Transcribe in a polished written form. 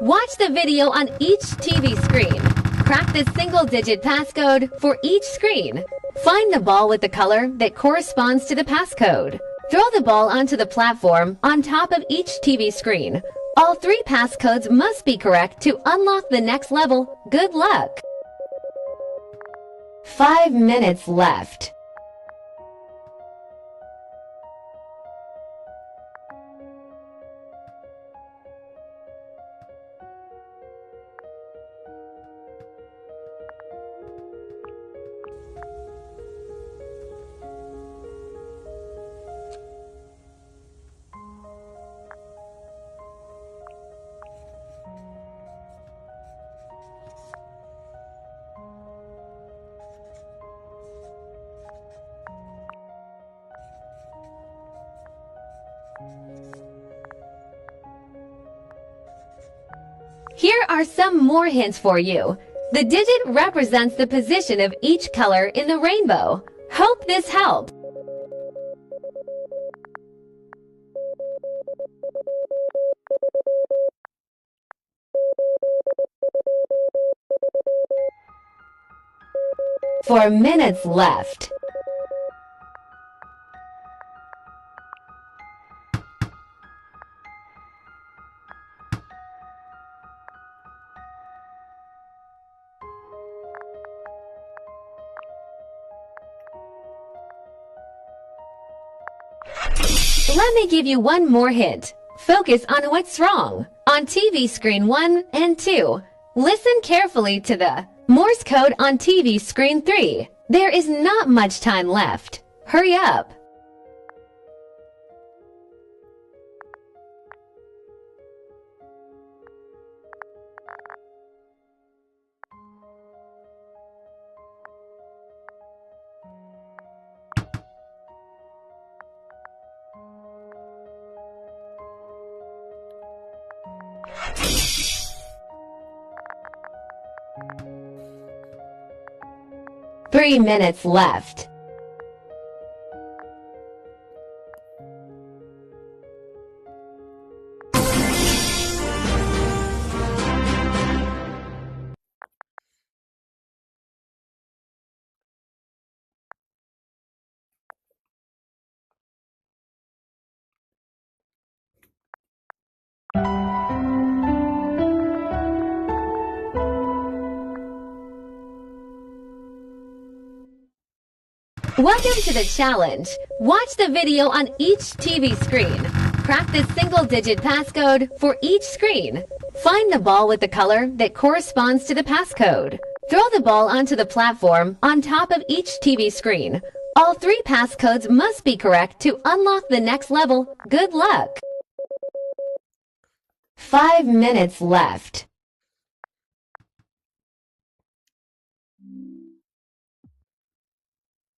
Watch the video on each TV screen. Crack the single-digit passcode for each screen. Find the ball with the color that corresponds to the passcode. Throw the ball onto the platform on top of each TV screen. All 3 passcodes must be correct to unlock the next level. Good luck! 5 minutes left. Here are some more hints for you. The digit represents the position of each color in the rainbow. Hope this helps. Four minutes left. Let me give you one more hint. Focus on what's wrong. On TV screen 1 and 2, listen carefully to the Morse code on TV screen 3. There is not much time left. Hurry up. Three minutes left. Welcome to the challenge. Watch the video on each TV screen. Crack the single-digit passcode for each screen. Find the ball with the color that corresponds to the passcode. Throw the ball onto the platform on top of each TV screen. All 3 passcodes must be correct to unlock the next level. Good luck! 5 minutes left.